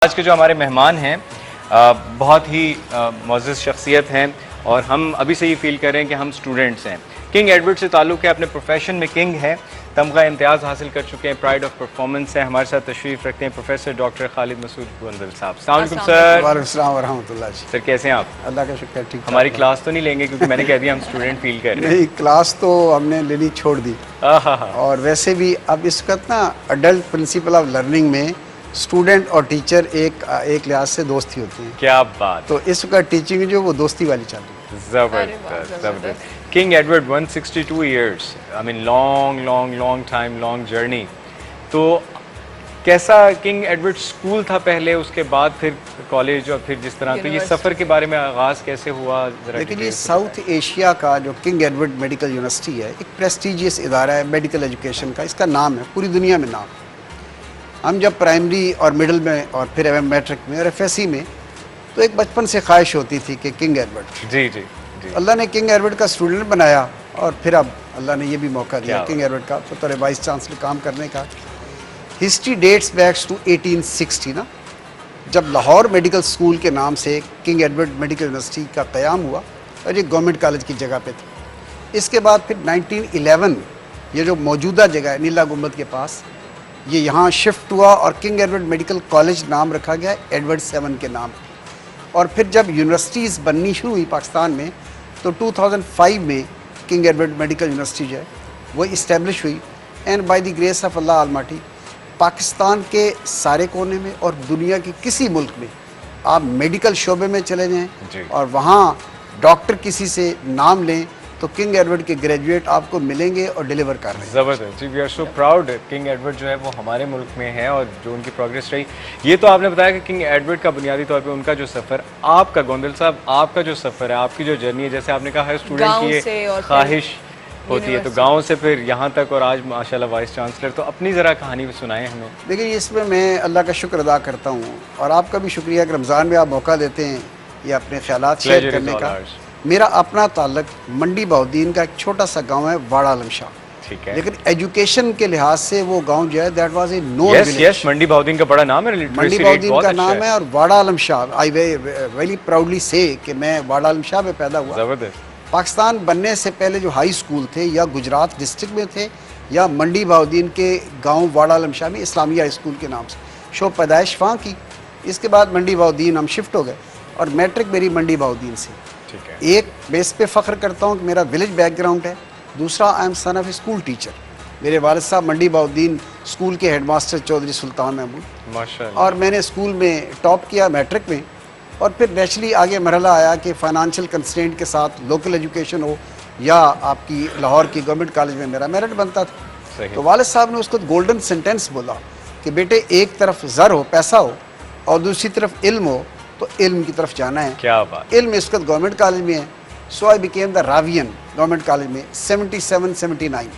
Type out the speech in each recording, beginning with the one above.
आज के जो हमारे मेहमान हैं बहुत ही मुअज़्ज़ज़ शख्सियत हैं और हम अभी से ये फील कर रहे हैं कि हम स्टूडेंट्स हैं। किंग एडवर्ड से ताल्लुक़ है, अपने प्रोफेशन में किंग हैं, तमगा इम्तियाज़ हासिल कर चुके हैं, प्राइड ऑफ परफॉर्मेंस है। हमारे साथ तशरीफ़ रखते हैं प्रोफेसर डॉक्टर खालिद मसूद गोंदल साहब। अस्सलाम वालेकुम सर। वालेकुम अस्सलाम व रहमतुल्लाह जी। सर कैसे हैं आप? अल्लाह का शुक्र, ठीक। हमारी क्लास तो नहीं लेंगे क्योंकि मैंने कह दिया हम स्टूडेंट फील कर रहे हैं। नहीं, क्लास तो हमने लेनी छोड़ दी। और वैसे भी अब इस वक्त ना अडल्ट प्रिंसिपल ऑफ लर्निंग में स्टूडेंट और टीचर एक लिहाज से दोस्ती होती है। क्या बात। तो इस वक्त टीचिंग जो वो दोस्ती वाली चल रही है। ज़बरदस्त ज़बरदस्त। King Edward 162 years, I mean long long long time, long journey. तो कैसा किंग एडवर्ड स्कूल था पहले, उसके बाद फिर कॉलेज और फिर जिस तरह, तो ये सफ़र के बारे में आगाज़ कैसे हुआ जरा? लेकिन ये साउथ एशिया का जो किंग एडवर्ड मेडिकल यूनिवर्सिटी है, एक प्रेस्टिजियस इदारा है मेडिकल एजुकेशन का। इसका नाम है पूरी दुनिया में नाम। हम जब प्राइमरी और मिडिल में और फिर मैट्रिक में और एफएससी में, तो एक बचपन से ख्वाहिश होती थी कि किंग एडवर्ड। जी जी जी। अल्लाह ने किंग एडवर्ड का स्टूडेंट बनाया और फिर अब अल्लाह ने ये भी मौका दिया किंग एडवर्ड का बतौर वाइस चांसलर काम करने का। हिस्ट्री डेट्स बैक्स टू 1860 ना, जब लाहौर मेडिकल स्कूल के नाम से किंग एडवर्ड मेडिकल यूनिवर्सिटी का क़याम हुआ और ये गवर्नमेंट कॉलेज की जगह पे था। इसके बाद फिर 1911 ये जो मौजूदा जगह है नीला गुंबद के पास, ये यहाँ शिफ्ट हुआ और किंग एडवर्ड मेडिकल कॉलेज नाम रखा गया एडवर्ड 7 के नाम। और फिर जब यूनिवर्सिटीज़ बननी शुरू हुई पाकिस्तान में, तो 2005 में किंग एडवर्ड मेडिकल यूनिवर्सिटी जो है वो इस्टेब्लिश हुई। And by the grace of Allah Almaty, Pakistan के सारे कोने में और दुनिया के किसी मुल्क में आप मेडिकल शोबे में चले जाएँ और वहाँ डॉक्टर किसी से नाम लें तो किंग एडवर्ड के ग्रेजुएट आपको मिलेंगे और डिलीवर कर रहे हैं। ज़बरदस्त जी, we are so proud. King Edward जो है वो हमारे मुल्क में है और जो उनकी प्रोग्रेस रही, ये तो आपने बताया कि किंग एडवर्ड का बुनियादी तौर पे उनका जो सफ़र, आपका गोंदल साहब, आपका जो सफ़र है, आपकी जो जर्नी है, जैसे आपने कहा हर स्टूडेंट की ये ख्वाहिश होती है, तो गाँव से फिर यहाँ तक और आज माशाल्लाह वाइस चांसलर, तो अपनी ज़रा कहानी भी सुनाएं हमें। देखिए, इसमें मैं अल्लाह का शुक्र अदा करता हूँ और आपका भी शुक्रिया कि रमज़ान में आप मौका देते हैं ये अपने ख्यालात शेयर करने का। मेरा अपना ताल्लुक मंडी बहाउद्दीन का एक छोटा सा गांव है वाड़ा आलम शाह, ठीक है, लेकिन एजुकेशन के लिहाज से वो गांव जो है that was a no village. Yes, Mandi Bahauddin का बड़ा नाम है, मंडी बहाउद्दीन का नाम है और Wara Alam Shah, I very proudly say कि मैं वाड़ा आलम शाह में पैदा हुआ। ज़बरदस्त। पाकिस्तान बनने से पहले जो हाई स्कूल थे या गुजरात डिस्ट्रिक्ट में थे या मंडी बहाउद्दीन के गाँव वाड़ा आलम शाह में इस्लामिया स्कूल के नाम से शो पैदाइश वहाँ की। इसके बाद मंडी बहाउद्दीन हम शिफ्ट हो गए और मैट्रिक मेरी मंडी बहाउद्दीन से। एक बेस पे फ़ख्र करता हूँ कि मेरा विलेज बैकग्राउंड है, दूसरा I am son of A school teacher. मेरे वालिद साहब मंडी बहाउद्दीन स्कूल के हेडमास्टर चौधरी सुल्तान महमूद, माशाअल्लाह। और मैंने स्कूल में टॉप किया मैट्रिक में। और फिर नेचुरली आगे मरहला आया कि फ़ाइनेंशियल कंस्ट्रेंट के साथ लोकल एजुकेशन हो या आपकी लाहौर की गवर्नमेंट कॉलेज में मेरा मेरिट बनता था। तो वालिद साहब ने उसको गोल्डन सेंटेंस बोला कि बेटे, एक तरफ ज़र हो, पैसा हो, और दूसरी तरफ इल्म हो, तो इल्म की तरफ जाना है। क्या बात। इल्म इस वक्त गवर्नमेंट कॉलेज में है। So I became the Ravian government college में 77-79।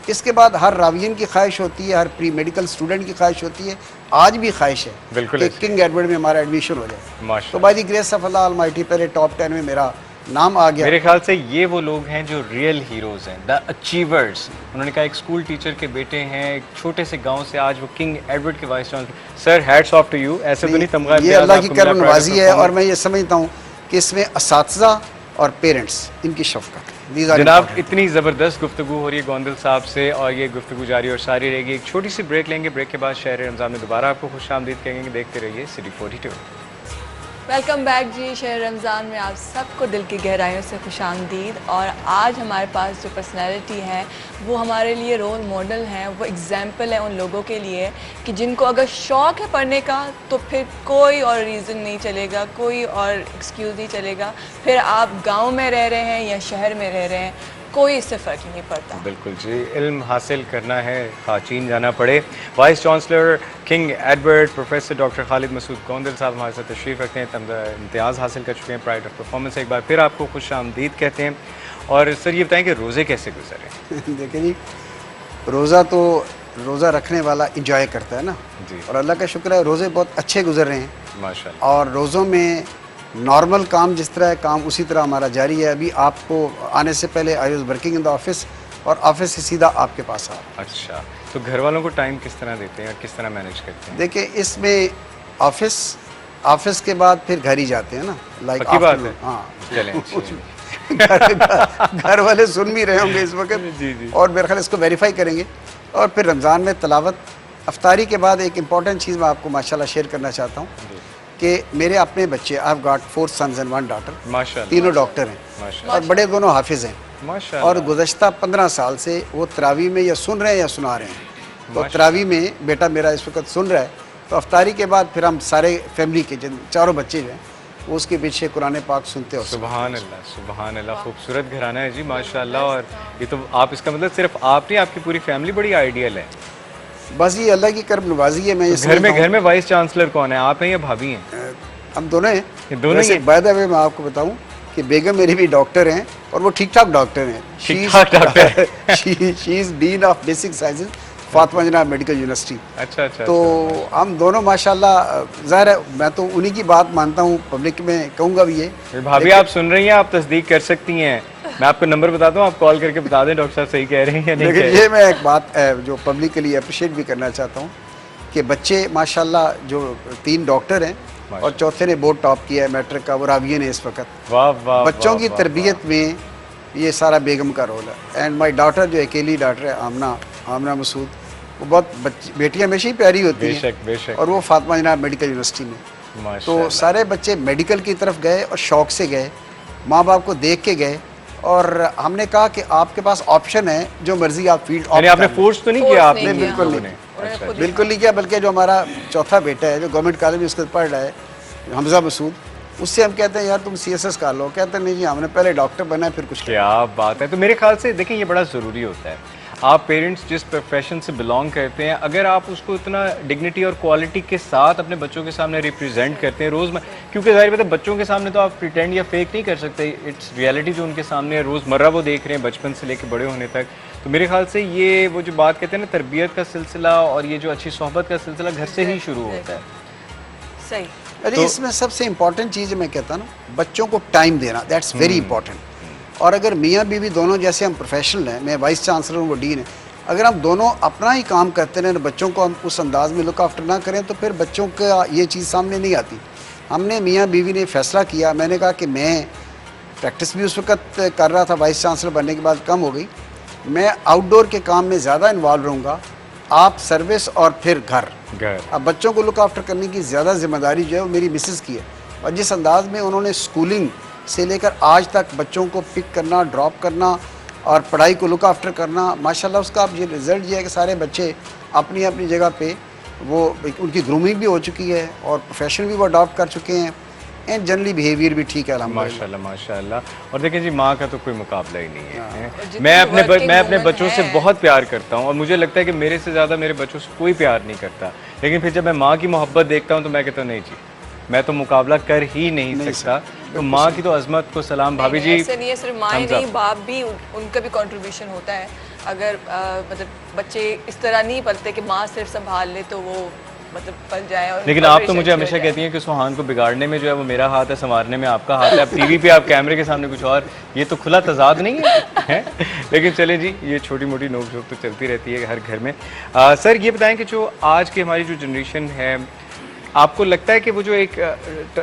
इसके बाद हर रावियन की ख्वाहिश होती है, हर प्री मेडिकल स्टूडेंट की ख्वाहिश होती है, आज भी ख्वाहिश है बिल्कुल कि किंग एडवर्ड में हमारा एडमिशन हो जाए। तो by the grace of Allah Almighty पहले टॉप 10 में मेरा नाम आ गया। मेरे ख्याल से ये वो लोग हैं जो रियल हीरोज़ हैं, द अचीवर्स। उन्होंने कहा एक स्कूल टीचर के बेटे हैं, एक छोटे से गांव से आज वो किंग एडवर्ड के vice chancellor. Sir hats off to you. ऐसे तो नहीं, तमगा ये अल्लाह की करम नवाजी है और मैं ये समझता हूँ कि इसमें असातिज़ा और पेरेंट्स, इनकी शफ़क़त। जनाब, इतनी ज़बरदस्त गुफ्तगू हो रही है गोंदल साहब से और ये गुफ्तगू जारी और सारी रहेगी। एक छोटी सी ब्रेक लेंगे, ब्रेक के बाद शहर रमज़ान में दोबारा आपको खुशामदीद कहेंगे। देखते रहिए सिटी 42। वेलकम बैक जी। शहर रमज़ान में आप सबको दिल की गहराइयों से खुशामदीद। और आज हमारे पास जो पर्सनैलिटी है वो हमारे लिए रोल मॉडल हैं, वो एग्जाम्पल है उन लोगों के लिए कि जिनको अगर शौक़ है पढ़ने का तो फिर कोई और रीज़न नहीं चलेगा, कोई और एक्सक्यूज़ नहीं चलेगा। फिर आप गांव में रह रहे हैं या शहर में रह रहे हैं, कोई इससे फ़र्क नहीं पड़ता। बिल्कुल जी, इल्म हासिल करना है खा चीन जाना पड़े। Vice chancellor King Edward professor doctor Khalid Masood Gondal sahab हमारे साथ तशरीफ़ रखते हैं, तमगा इम्तियाज़ हासिल कर चुके हैं, प्राइड ऑफ परफॉर्मेंस। एक बार फिर आपको खुश आमदीद कहते हैं। और सर ये बताएं कि रोज़े कैसे गुजरे? देखिए जी, रोज़ा तो रोज़ा रखने वाला इंजॉय करता है ना जी, और अल्लाह का शुक्र है रोज़े बहुत अच्छे गुजर रहे हैं माशाअल्लाह। और रोज़ों में नॉर्मल काम जिस तरह है काम उसी तरह हमारा जारी है। अभी आपको आने से पहले I was working in the office और ऑफिस से सीधा आपके पास आ। अच्छा, तो घर वालों को टाइम किस तरह देते हैं और किस तरह मैनेज करते हैं? देखिए, इसमें ऑफिस के बाद फिर घर ही जाते हैं ना, लाइक पक्की बात है। हाँ चलें अच्छी घर वाले सुन भी रहे होंगे इस वक्त, जी, जी। और मेरे ख्याल इसको वेरीफाई करेंगे। और फिर रमज़ान में तलावत, अफ्तारी के बाद एक इम्पॉर्टेंट चीज़ मैं आपको माशाल्लाह शेयर करना चाहता हूँ कि मेरे अपने बच्चे, I have got 4 sons and 1 daughter, माशाल्लाह तीनों डॉक्टर हैं माशाल्लाह और बड़े दोनों हाफिज़ हैं। माशाल्लाह। और गुज़श्ता 15 साल से वो तरावी में या सुन रहे हैं या सुना रहे हैं। तो तरावी में बेटा मेरा इस वक्त सुन रहा है, तो अफ्तारी के बाद फिर हम सारे फैमिली के जिन चारों बच्चे जो हैं वो उसके पीछे कुरान पाक सुनते हो। सुभान अल्लाह, खूबसूरत घराना है जी माशाल्लाह। और ये तो आप, इसका मतलब सिर्फ आप नहीं, आपकी पूरी फैमिली बड़ी आइडियल है। बस ये अल्लाह की करम नवाजी है। मैं तो घर में वाइस चांसलर कौन है, आप हैं या भाभी हैं? हम दोनों हैं। ये दोनों ही हैं? बाय द वे मैं आपको बताऊं कि बेगम मेरी भी डॉक्टर हैं और वो ठीक ठाक डॉक्टर हैं। ठीक-ठाक डॉक्टर है। She is dean of basic sciences Fatima Jinnah medical university. अच्छा। तो हम दोनों माशाल्लाह, ज़ाहिर है मैं तो उन्हीं की बात मानता हूँ, पब्लिक में कहूँगा भी ये। भाभी आप सुन रही हैं, आप तस्दीक कर सकती हैं। मैं आपको नंबर बताता हूँ, आप कॉल करके बता दें डॉक्टर साहब सही कह रहे हैं या नहीं। लेकिन ये मैं एक बात जो पब्लिकली अप्रिशिएट भी करना चाहता हूँ कि बच्चे माशाल्लाह जो 3 डॉक्टर हैं और चौथे ने बोर्ड टॉप किया है मैट्रिक का, वो राविया ने इस वक्त। वाह वाह। बच्चों की तरबियत में ये सारा बेगम का रोल है। एंड माय डॉटर जो अकेली डॉटर है आमना मसूद, वो बहुत बेटियाँ हमेशा ही प्यारी होती हैं। बेशक बेशक। और वो फातिमा जिन्ना मेडिकल यूनिवर्सिटी में। तो माशाल्लाह। सारे बच्चे मेडिकल की तरफ गए और शौक से गए, माँ बाप को देख के गए। और हमने कहा कि आपके पास ऑप्शन है, जो मर्जी आप फील्ड यानी आपने फोर्स तो नहीं किया आपने? नहीं किया। बिल्कुल नहीं। उन्होंने अच्छा, खुद ही बिल्कुल नहीं किया। बल्कि जो हमारा चौथा बेटा है जो गवर्नमेंट कॉलेज में उसके पढ़ रहा है, हमजा मसूद, उससे हम कहते हैं यार तुम CSS कर लो, कहते हैं नहीं जी हमने पहले डॉक्टर बना है फिर कुछ किया। क्या बात है। तो मेरे ख्याल से देखिए ये बड़ा ज़रूरी होता है, आप पेरेंट्स जिस प्रोफेशन से बिलोंग करते हैं, अगर आप उसको इतना डिग्निटी और क्वालिटी के साथ अपने बच्चों के सामने रिप्रेजेंट करते हैं रोज़, क्योंकि जाहिर बात है बच्चों के सामने तो आप प्रिटेंड या फेक नहीं कर सकते, इट्स रियलिटी जो उनके सामने है, रोज़मर्रा वो देख रहे हैं बचपन से लेकर बड़े होने तक। तो मेरे ख्याल से ये वो जो बात कहते हैं ना तरबियत का सिलसिला और ये जो अच्छी सोहबत का सिलसिला घर से ही शुरू होता है। सही। अरे इसमें सबसे इम्पोर्टेंट चीज़ मैं कहता हूँ ना, बच्चों को टाइम देना, दैट्स वेरी इंपॉर्टेंट। और अगर मियाँ बीवी दोनों, जैसे हम प्रोफेशनल हैं, मैं वाइस चांसलर हूँ, वो डीन है, अगर हम दोनों अपना ही काम करते रहें, बच्चों को हम उस अंदाज में लुक आफ्टर ना करें तो फिर बच्चों का ये चीज़ सामने नहीं आती। हमने मियाँ बीवी ने फैसला किया, मैंने कहा कि मैं प्रैक्टिस भी उस वक्त कर रहा था, वाइस चांसलर बनने के बाद कम हो गई, मैं आउटडोर के काम में ज़्यादा इन्वॉल्व रहूँगा, आप सर्विस और फिर घर। अब बच्चों को लुक आफ्टर करने की ज़्यादा जिम्मेदारी जो है वो मेरी मिसेज़ की है। और जिस अंदाज में उन्होंने स्कूलिंग से लेकर आज तक बच्चों को पिक करना, ड्रॉप करना और पढ़ाई को लुक आफ्टर करना, माशाल्लाह उसका अब ये रिज़ल्ट ये है कि सारे बच्चे अपनी अपनी जगह पे वो उनकी ग्रूमिंग भी हो चुकी है और प्रोफेशन भी वो अडॉप्ट कर चुके हैं एंड जनरली बिहेवियर भी ठीक है अल्हम्दुलिल्लाह। माशाल्लाह माशाल्लाह। और देखिए जी, माँ का तो कोई मुकाबला ही नहीं है। जितनी मैं अपने working बच्चों women से हैं। बहुत प्यार करता हूँ और मुझे लगता है कि मेरे से ज़्यादा मेरे बच्चों से कोई प्यार नहीं करता, लेकिन फिर जब मैं माँ की मोहब्बत देखता हूँ तो मैं कहता हूँ नहीं जी, मैं तो मुकाबला कर ही नहीं सकता। तो माँ की तो अज़मत को सलाम। भाभी जी ऐसे नहीं है, सिर्फ माँ ही नहीं, बाप भी, उनका भी कंट्रीब्यूशन होता है। अगर मतलब बच्चे इस तरह नहीं पलते कि माँ सिर्फ संभाल ले तो वो मतलब पल जाए। और लेकिन आप तो मुझे हमेशा कहती हैं कि सुहान को बिगाड़ने में जो है वो मेरा हाथ है, संवारने में आपका हाथ है। अब टीवी पे आप कैमरे के सामने कुछ और, ये तो खुला तजाद नहीं है? लेकिन चले जी, ये छोटी मोटी नोक झोंक तो चलती रहती है हर घर में। सर ये बताएं कि जो आज की हमारी जो जनरेशन है, आपको लगता है कि वो जो एक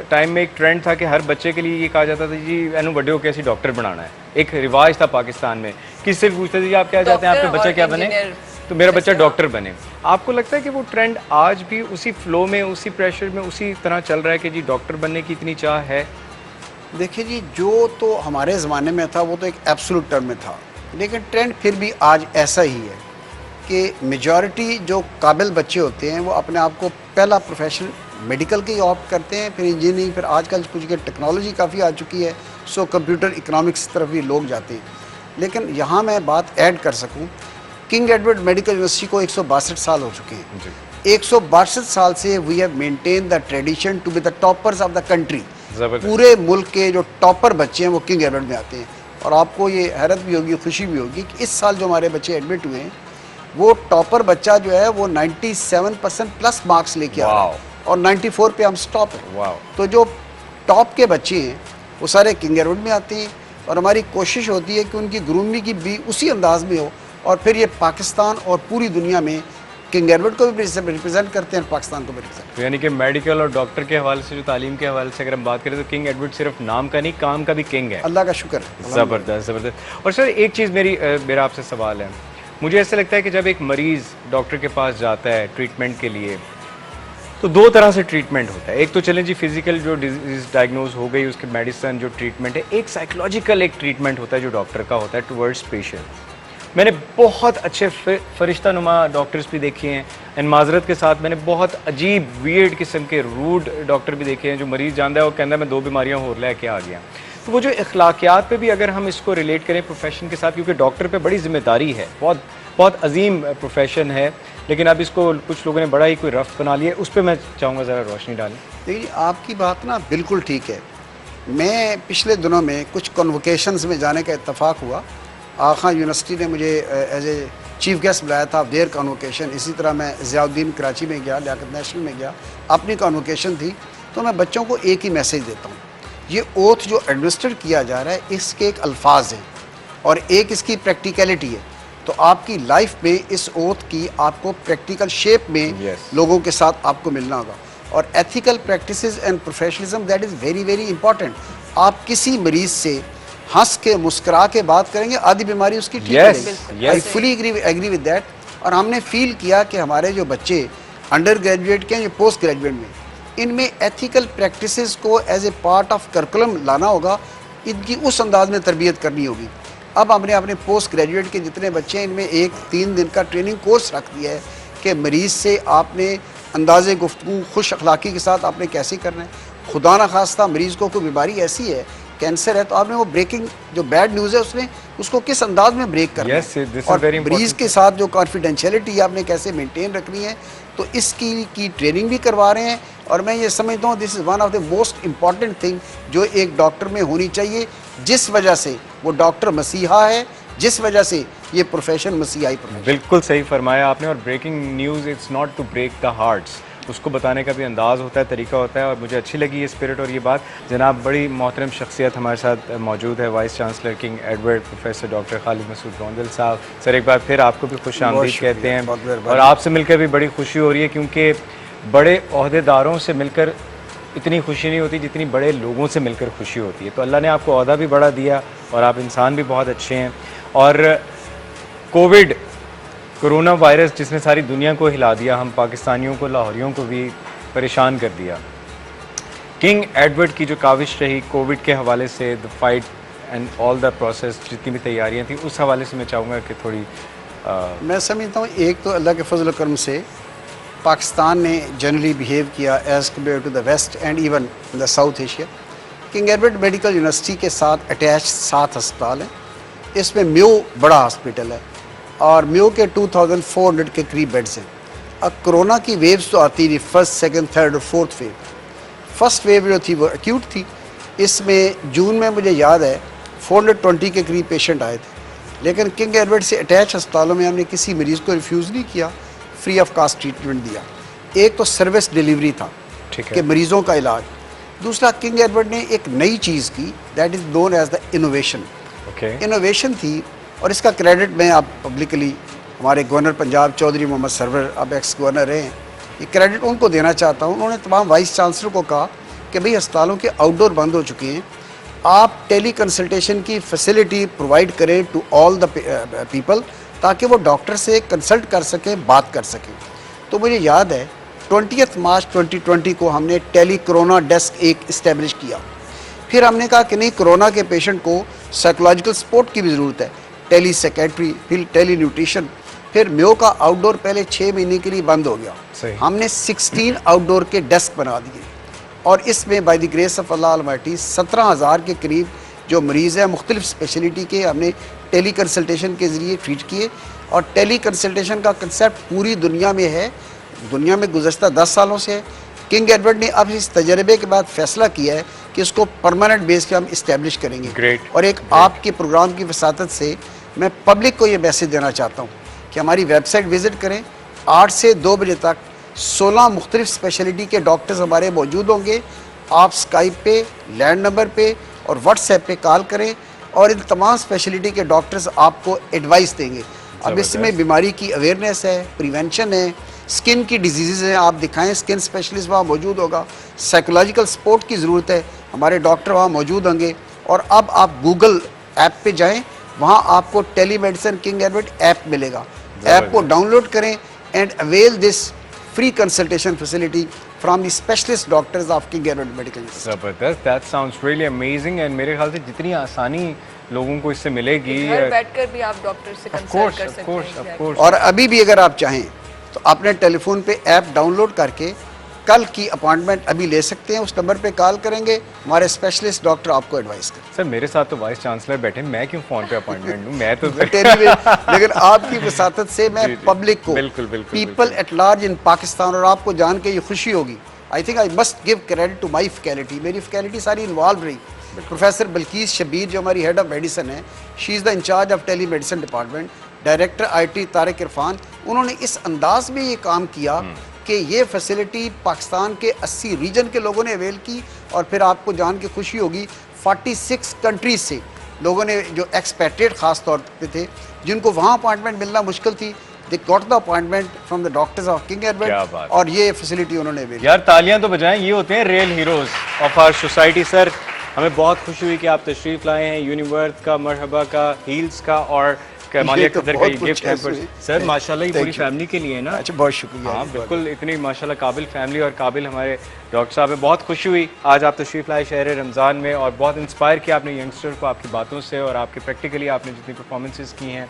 टाइम में एक ट्रेंड था कि हर बच्चे के लिए ये कहा जाता था जी एनु बड़े हो कैसे डॉक्टर बनाना है, एक रिवाज था पाकिस्तान में, किससे भी पूछते थे जी आप क्या चाहते हैं, आपके बच्चा क्या बने, तो मेरा बच्चा डॉक्टर बने। आपको लगता है कि वो ट्रेंड आज भी उसी फ्लो में, उसी प्रेशर में, उसी तरह चल रहा है कि जी डॉक्टर बनने की इतनी चाह है? देखिए जी, जो तो हमारे ज़माने में था वो तो एक एब्सोल्यूट टर्म में था, लेकिन ट्रेंड फिर भी आज ऐसा ही है कि मेजॉरिटी जो काबिल बच्चे होते हैं वो अपने आप को पहला प्रोफेशन मेडिकल के ही ऑप्ट करते हैं, फिर इंजीनियरिंग, फिर आजकल कुछ टेक्नोलॉजी काफ़ी आ चुकी है, सो कंप्यूटर इकोनॉमिक्स तरफ भी लोग जाते हैं। लेकिन यहाँ मैं बात ऐड कर सकूँ, किंग एडवर्ड मेडिकल यूनिवर्सिटी को 162 साल हो चुके हैं। 162 साल से we have maintain the tradition to be the toppers of the country. पूरे मुल्क के जो टॉपर बच्चे हैं वो किंग एडवर्ड में आते हैं। और आपको ये हैरत भी होगी, खुशी भी होगी कि इस साल जो हमारे बच्चे एडमिट हुए हैं, वो टॉपर बच्चा जो है वो 97% प्लस मार्क्स लेके आ रहा है और 94 पे हम स्टॉप है। तो जो टॉप के बच्चे हैं वो सारे किंग एडवर्ड में आते हैं और हमारी कोशिश होती है कि उनकी ग्रूमिंग की भी उसी अंदाज में हो और फिर ये पाकिस्तान और पूरी दुनिया में किंग एडवर्ड को भी रिप्रेजेंट करते हैं, पाकिस्तान को भी रिप्रेजेंट। तो यानी कि मेडिकल और डॉक्टर के हवाले से, जो तालीम के हवाले से अगर हम बात करें तो किंग एडवर्ड सिर्फ नाम का नहीं, काम का भी किंग है। अल्लाह का शुक्र है। ज़बरदस्त ज़बरदस्त। और सर एक चीज़ मेरा आपसे सवाल है, मुझे ऐसा लगता है कि जब एक मरीज़ डॉक्टर के पास जाता है ट्रीटमेंट के लिए, तो दो तरह से ट्रीटमेंट होता है। एक तो चलें जी फिजिकल जो डिजीज़ डायग्नोज हो गई उसके मेडिसिन जो ट्रीटमेंट है, एक साइकोलॉजिकल एक ट्रीटमेंट होता है जो डॉक्टर का होता है टुवर्ड्स पेशेंट। मैंने बहुत अच्छे फरिश्ता नुमा डॉक्टर्स भी देखे हैं, एंड माजरत के साथ मैंने बहुत अजीब वियर्ड किस्म के रूड डॉक्टर भी देखे हैं जो मरीज़ जानता है वो कहता है मैं 2 बीमारियां और लेके आ गया। तो वो जो अखलाकियात पे भी अगर हम इसको रिलेट करें प्रोफेशन के साथ, क्योंकि डॉक्टर पे बड़ी जिम्मेदारी है, बहुत बहुत अजीम प्रोफेशन है, लेकिन अब इसको कुछ लोगों ने बड़ा ही कोई रफ बना लिया, उस पर मैं चाहूँगा ज़रा रोशनी डालें। देखिए आपकी बात ना बिल्कुल ठीक है। मैं पिछले दिनों में कुछ कन्वोकेशंस में जाने का इत्तेफाक हुआ। आखा यूनिवर्सिटी ने मुझे एज ए चीफ गेस्ट बुलाया था देयर कन्वोकेशन। इसी तरह मैं ज़ियाउद्दीन कराची में गया, लियाकत नेशनल में गया, अपनी कन्वोकेशन थी। तो मैं बच्चों को एक ही मैसेज देता हूँ, ये ओथ जो एडमिनिस्टर किया जा रहा है इसके एक अल्फाज हैं और एक इसकी प्रैक्टिकलिटी है। तो आपकी लाइफ में इस ओथ की आपको प्रैक्टिकल शेप में लोगों के साथ आपको मिलना होगा। और ethical practices and professionalism that is very very important. आप किसी मरीज़ से हंस के मुस्करा के बात करेंगे, आधी बीमारी उसकी ठीक हो जाएगी। I fully agree with that. और हमने फील किया कि हमारे जो बच्चे अंडर ग्रेजुएट के हैं या पोस्ट ग्रेजुएट में, इनमें एथिकल प्रैक्टिसेस को as a part of curriculum लाना होगा, इनकी उस अंदाज में तरबियत करनी होगी। अब हमने अपने पोस्ट ग्रेजुएट के जितने बच्चे हैं इनमें एक 3 दिन का ट्रेनिंग कोर्स रख दिया है कि मरीज़ से आपने अंदाज़े गुफ्तगू खुश अखलाकी के साथ आपने कैसे करना है। खुदा न खास्ता मरीज़ को कोई बीमारी ऐसी है, कैंसर है, तो आपने वो ब्रेकिंग जो बैड न्यूज़ है उसमें उसको किस अंदाज में ब्रेक करना है और मरीज़ के साथ जो कॉन्फिडेंशियलिटी आपने कैसे मेंटेन रखनी है। तो इसकी की ट्रेनिंग भी करवा रहे हैं। और मैं ये समझता हूँ this is one of the most important thing जो एक डॉक्टर में होनी चाहिए, जिस वजह से वो डॉक्टर मसीहा है, जिस वजह से ये प्रोफेशन मसीहाई प्रोफेशन। बिल्कुल सही फरमाया आपने। और breaking news it's not to break the hearts, उसको बताने का भी अंदाज़ होता है, तरीका होता है। और मुझे अच्छी लगी ये स्पिरिट और ये बात। जनाब बड़ी मोहतरम शख्सियत हमारे साथ मौजूद है, vice chancellor King Edward professor doctor Khalid Masood Gondal sahab. Sir एक बार फिर आपको भी खुश आमदीद कहते हैं और आपसे मिलकर भी बड़ी खुशी हो रही है, क्योंकि बड़े ओहदेदारों से मिलकर इतनी खुशी नहीं होती जितनी बड़े लोगों से मिलकर खुशी होती है। तो अल्लाह ने आपको ओहदा भी बड़ा दिया और आप इंसान भी बहुत अच्छे हैं। और कोविड कोरोना वायरस जिसने सारी दुनिया को हिला दिया, हम पाकिस्तानियों को, लाहौरियों को भी परेशान कर दिया। किंग एडवर्ड की जो काविश रही कोविड के हवाले से, the fight and all the process, जितनी भी तैयारियां थी, उस हवाले से मैं चाहूँगा कि थोड़ी मैं समझता हूँ एक तो अल्लाह के फजल करम से पाकिस्तान ने जनरली बिहेव किया as compare to the west and even the South Asia. King Edward medical university के साथ अटैच 7 अस्पताल हैं। इसमें म्यो बड़ा हॉस्पिटल है और म्यो के 2400 के करीब बेड्स हैं। अब कोरोना की वेव्स तो आती रही, फर्स्ट, सेकंड, थर्ड और फोर्थ वेव। फर्स्ट वेव जो थी वो एक्यूट थी। इसमें जून में मुझे याद है 420 के करीब पेशेंट आए थे, लेकिन किंग एडवर्ड से अटैच अस्पतालों में हमने किसी मरीज़ को रिफ्यूज़ नहीं किया, फ्री ऑफ कॉस्ट ट्रीटमेंट दिया। एक तो सर्विस डिलीवरी था कि मरीज़ों का इलाज। दूसरा, किंग एडवर्ड ने एक नई चीज़ की, that is known as the innovation. Innovation थी और इसका क्रेडिट मैं आप पब्लिकली हमारे गवर्नर पंजाब चौधरी मोहम्मद सरवर, अब एक्स गवर्नर हैं, ये क्रेडिट उनको देना चाहता हूँ। उन्होंने तमाम वाइस चांसलर को कहा कि भाई अस्पतालों के आउटडोर बंद हो चुके हैं, आप टेली कंसल्टेशन की फैसिलिटी प्रोवाइड करें टू ऑल द पीपल, ताकि वो डॉक्टर से कंसल्ट कर सकें, बात कर सकें। तो मुझे याद है 20 मार्च 2020 को हमने टेली कोरोना डेस्क एक इस्टेब्लिश किया। फिर हमने कहा कि नहीं, कोरोना के पेशेंट को साइकोलॉजिकल सपोर्ट की भी ज़रूरत है, टेली सेक्रेटरी, फिर टेली न्यूट्रिशन। फिर म्यो का आउटडोर पहले 6 महीने के लिए बंद हो गया। हमने 16 आउटडोर के डेस्क बना दिए और इसमें by the grace of Allah Almighty 17,000 के करीब जो मरीज़ हैं मुख्तलिफ स्पेशलिटी के हमने टेली कंसल्टेशन के ज़रिए ट्रीट किए। और टेली कंसल्टेशन का कंसेप्ट पूरी दुनिया में है, दुनिया में गुज़श्ता 10 सालों से है। किंग एडवर्ड ने अब इस तजर्बे के बाद फैसला किया है कि इसको परमानेंट बेस पे हम इस्टेब्लिश करेंगे। और एक आपके प्रोग्राम की वसातत से मैं पब्लिक को ये मैसेज देना चाहता हूँ कि हमारी वेबसाइट विज़िट करें। 8 से 2 बजे तक 16 मुख्तलिफ स्पेशलिटी के डॉक्टर्स हमारे मौजूद होंगे। आप स्काइप पे, लैंड नंबर पे और व्हाट्सएप पे कॉल करें और इन तमाम स्पेशलिटी के डॉक्टर्स आपको एडवाइस देंगे। अब इसमें बीमारी की अवेयरनेस है, प्रिवेंशन है, स्किन की डिजीज़ हैं, आप दिखाएं स्किन स्पेशलिस्ट वहाँ मौजूद होगा, साइकोलॉजिकल सपोर्ट की ज़रूरत है, हमारे डॉक्टर वहाँ मौजूद होंगे। और अब आप गूगल ऐप पे जाएं, वहाँ आपको टेलीमेडिसिन किंग एडवर्ड ऐप मिलेगा। ऐप को डाउनलोड करें and avail this free consultation facility from the specialist doctors of King Edward medical. ज़बरदस्त, that sounds really amazing. And मेरे ख्याल से जितनी आसानी लोगों को इससे मिलेगी, घर बैठकर भी आप डॉक्टर से कंसल्ट कर सकते हैं। of course। और अभी भी अगर आप चाहें तो अपने टेलीफोन पे ऐप डाउनलोड करके कल की अपॉइंटमेंट अभी ले सकते हैं। उस नंबर पे कॉल करेंगे, हमारे स्पेशलिस्ट डॉक्टर आपको एडवाइस करें। सर मेरे साथ तो वाइस चांसलर बैठे, मैं क्यों फ़ोन पे अपॉइंटमेंट लूँ? मैं तो लेकिन आपकी वसातत से मैं जी, पब्लिक को, बिल्कुल, बिल्कुल, people at large in Pakistan, और आपको जान के ये खुशी होगी, I think I must give credit to my faculty, मेरी फैकल्टी सारी इन्वॉल्व रही। प्रोफेसर बल्कीस शबीर जो हमारी हेड ऑफ मेडिसिन है, she is the incharge of telemedicine department, director IT Tariq Irfan, उन्होंने इस अंदाज में ये काम किया कि ये फैसिलिटी पाकिस्तान के 80 रीजन के लोगों ने अवेल की। और फिर आपको जान के खुशी होगी 46 कंट्रीज से लोगों ने, जो एक्सपेक्टेड ख़ास तौर पे थे, जिनको वहाँ अपॉइंटमेंट मिलना मुश्किल थी, they got the appointment from the doctors of king क्या एडवर्ड, बात। और ये फैसिलिटी उन्होंने अवेल। यार तालियां तो बजाएं, ये होते हैं real heroes of our society. Sir हमें बहुत खुशी हुई कि आप तशरीफ लाए हैं, यूनिवर्थ का, मरहबा का, हील्स का और कमालिया तो कदर का बहुत ये कुछ गिफ्ट है है। इसमें। सर माशाल्लाह ये Thank पूरी you। फैमिली के लिए है ना? अच्छा, बहुत शुक्रिया। हाँ बिल्कुल, इतनी माशाल्लाह काबिल फैमिली और काबिल हमारे डॉक्टर साहब हैं। बहुत खुशी हुई आज आप तशरीफ़ लाए शहर रमज़ान में, और बहुत इंस्पायर किया आपने यंगस्टर को आपकी बातों से, और आपके प्रैक्टिकली आपने जितनी परफॉर्मेंसेस की हैं